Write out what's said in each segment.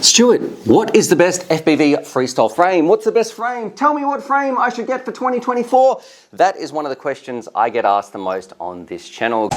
Stuart, what is the best FPV freestyle frame? What's the best frame? Tell me what frame I should get for 2024. That is one of the questions I get asked the most on this channel.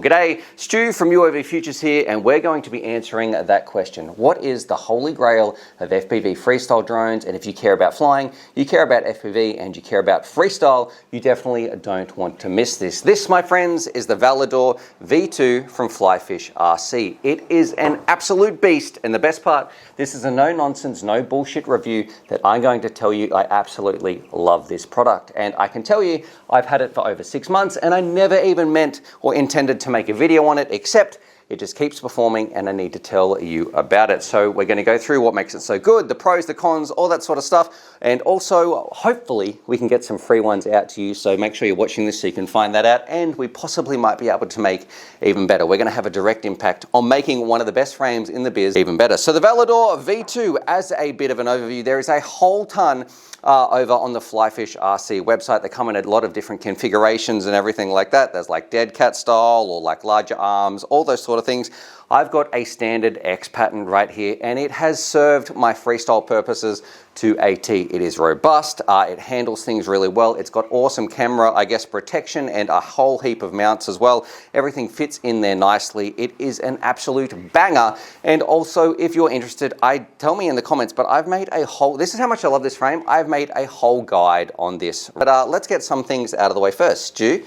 G'day, Stu from UAVfutures here, and we're going to be answering that question. What is the holy grail of FPV freestyle drones? And if you care about flying, you care about FPV, and you care about freestyle, you definitely don't want to miss this. This, my friends, is the Valador V2 from Flyfish RC. It is an absolute beast, and the best part, this is a no-nonsense, no bullshit review that I'm going to tell you I absolutely love this product. And I can tell you, I've had it for over 6 months, and I never even meant or intended to make a video on it, except it just keeps performing and I need to tell you about it. So we're going to go through what makes it so good, the pros, the cons, all that sort of stuff, and also hopefully we can get some free ones out to you, so make sure you're watching this so you can find that out, and we possibly might be able to make even better. We're going to have a direct impact on making one of the best frames in the biz even better. So the Valador V2, as a bit of an overview, there is a whole ton over on the Flyfish RC website. They come in a lot of different configurations and everything like that. There's like dead cat style or like larger arms, all those sort of things. I've got a standard X pattern right here, and it has served my freestyle purposes to a T. It is robust, it handles things really well, it's got awesome camera, I guess, protection, and a whole heap of mounts as well. Everything fits in there nicely. It is an absolute banger. And also, if you're interested, tell me in the comments, but I've made a whole, this is how much I love this frame, I've made a whole guide on this. But let's get some things out of the way first. Stu,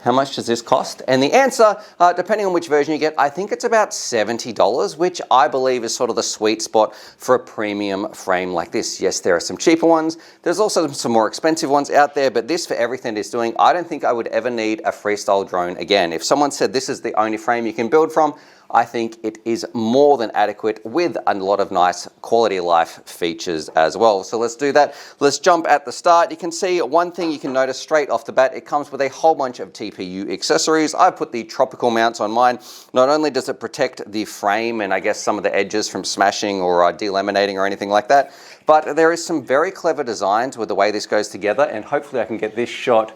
how much does this cost? And the answer, depending on which version you get, I think it's about $70, which I believe is sort of the sweet spot for a premium frame like this. Yes, there are some cheaper ones. There's also some more expensive ones out there, but this, for everything it's doing, I don't think I would ever need a freestyle drone again. If someone said this is the only frame you can build from, I think it is more than adequate with a lot of nice quality of life features as well. So let's do that. Let's jump at the start. You can see one thing you can notice straight off the bat, it comes with a whole bunch of TPU accessories. I put the tropical mounts on mine. Not only does it protect the frame and I guess some of the edges from smashing or delaminating or anything like that, but there is some very clever designs with the way this goes together, and hopefully I can get this shot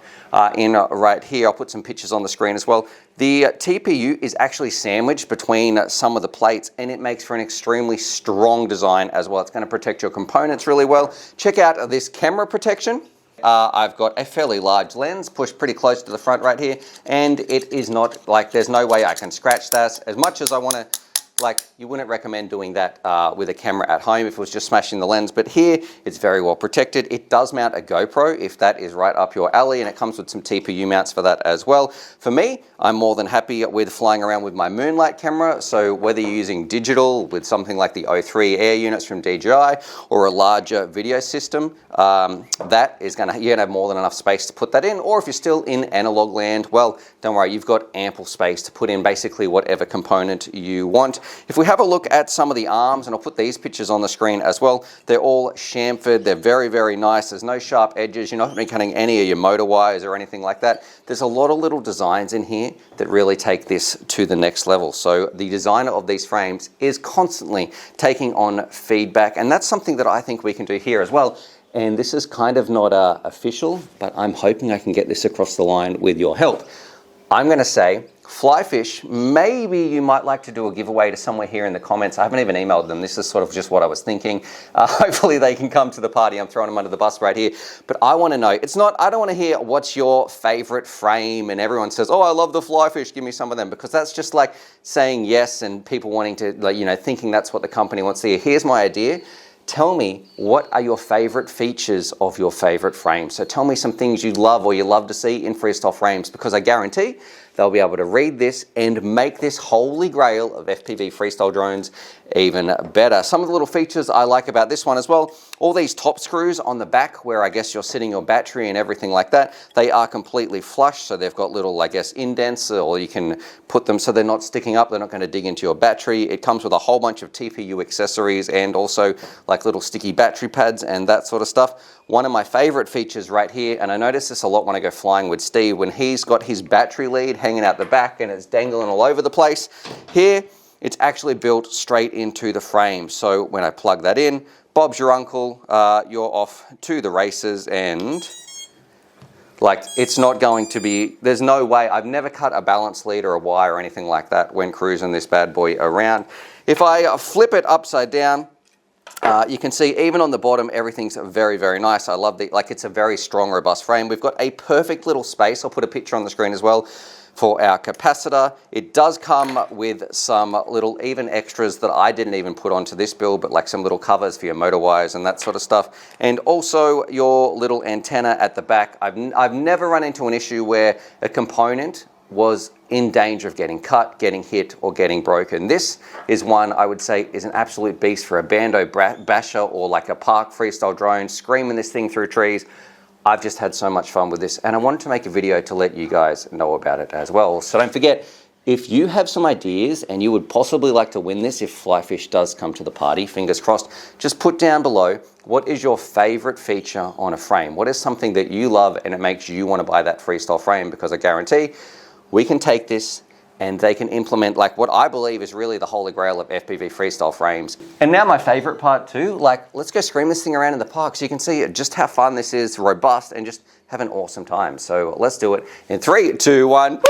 in right here. I'll put some pictures on the screen as well. The TPU is actually sandwiched between some of the plates, and it makes for an extremely strong design as well. It's going to protect your components really well. Check out this camera protection. I've got a fairly large lens pushed pretty close to the front right here, and it is not like, there's no way I can scratch that as much as I want to. Like, you wouldn't recommend doing that with a camera at home if it was just smashing the lens, but here it's very well protected. It does mount a GoPro if that is right up your alley, and it comes with some TPU mounts for that as well. For me, I'm more than happy with flying around with my Moonlight camera, so whether you're using digital with something like the O3 Air units from DJI or a larger video system, that is you're gonna have more than enough space to put that in. Or if you're still in analog land, well, don't worry, you've got ample space to put in basically whatever component you want. If we have a look at some of the arms, and I'll put these pictures on the screen as well, they're all chamfered, they're very, very nice. There's no sharp edges, you're not going to be cutting any of your motor wires or anything like that. There's a lot of little designs in here that really take this to the next level. So the designer of these frames is constantly taking on feedback, and that's something that I think we can do here as well. And this is kind of not official, but I'm hoping I can get this across the line with your help. I'm going to say, Flyfish, maybe you might like to do a giveaway to somewhere here in the comments. I haven't even emailed them. This is sort of just what I was thinking. Hopefully they can come to the party. I'm throwing them under the bus right here. But I want to know, I don't want to hear what's your favorite frame and everyone says, oh, I love the Flyfish, give me some of them, because that's just like saying yes and people wanting to, like, thinking that's what the company wants to hear. Here's my idea. Tell me, what are your favorite features of your favorite frame? So tell me some things you love or you love to see in freestyle frames, because I guarantee they'll be able to read this and make this holy grail of FPV freestyle drones even better. Some of the little features I like about this one as well, all these top screws on the back where I guess you're sitting your battery and everything like that, they are completely flush, so they've got little, I guess, indents, or you can put them so they're not sticking up, they're not going to dig into your battery. It comes with a whole bunch of TPU accessories and also like little sticky battery pads and that sort of stuff. One of my favorite features right here, and I notice this a lot when I go flying with Steve, when he's got his battery lead hanging out the back and it's dangling all over the place. Here, it's actually built straight into the frame. So when I plug that in, Bob's your uncle, you're off to the races, and Like, it's not going to be, there's no way, I've never cut a balance lead or a wire or anything like that when cruising this bad boy around. If I flip it upside down, you can see even on the bottom, everything's very, very nice. I love like it's a very strong, robust frame. We've got a perfect little space. I'll put a picture on the screen as well for our capacitor. It does come with some little even extras that I didn't even put onto this build, but like some little covers for your motor wires and that sort of stuff. And also your little antenna at the back. I've never run into an issue where a component was in danger of getting cut, getting hit, or getting broken. This is one I would say is an absolute beast for a bando basher or like a park freestyle drone, screaming this thing through trees. I've just had so much fun with this, and I wanted to make a video to let you guys know about it as well. So don't forget, if you have some ideas and you would possibly like to win this if Flyfish does come to the party, fingers crossed, just put down below what is your favorite feature on a frame. What is something that you love and it makes you want to buy that freestyle frame? Because I guarantee we can take this and they can implement like what I believe is really the holy grail of FPV freestyle frames. And now my favorite part too, like let's go scream this thing around in the park so you can see just how fun this is, robust, and just have an awesome time. So let's do it in 3, 2, 1.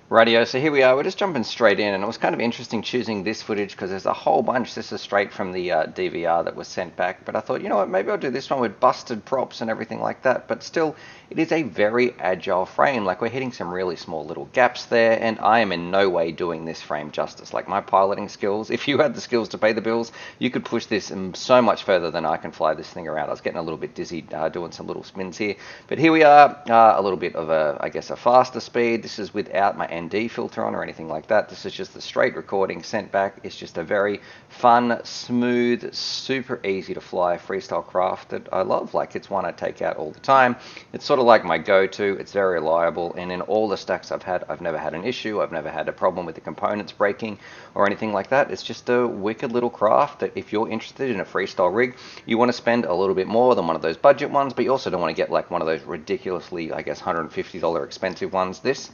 Radio, so here we are, we're just jumping straight in, and it was kind of interesting choosing this footage because there's a whole bunch. This is straight from the DVR that was sent back, but I thought, you know what, maybe I'll do this one with busted props and everything like that, but still, it is a very agile frame. Like, we're hitting some really small little gaps there, and I am in no way doing this frame justice. Like, my piloting skills, if you had the skills to pay the bills, you could push this so much further than I can fly this thing around. I was getting a little bit dizzy doing some little spins here, but here we are, a little bit of a, I guess, a faster speed. This is without my ND filter on or anything like that. This is just the straight recording sent back. It's just a very fun, smooth, super easy to fly freestyle craft that I love. Like, it's one I take out all the time. It's sort of like my go-to. It's very reliable, and in all the stacks I've had, I've never had an issue. I've never had a problem with the components breaking or anything like that. It's just a wicked little craft that if you're interested in a freestyle rig, you want to spend a little bit more than one of those budget ones, but you also don't want to get like one of those ridiculously, I guess, $150 expensive ones. This,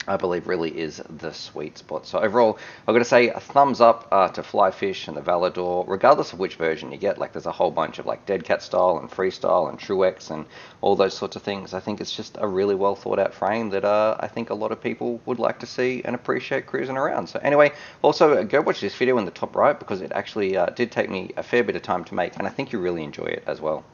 I believe, really is the sweet spot. So overall, I've got to say a thumbs up to Flyfish and the Valador, regardless of which version you get. Like, there's a whole bunch of like Dead Cat style and freestyle and Truex and all those sorts of things. I think it's just a really well thought out frame that I think a lot of people would like to see and appreciate cruising around. So anyway, also go watch this video in the top right because it actually did take me a fair bit of time to make, and I think you really enjoy it as well.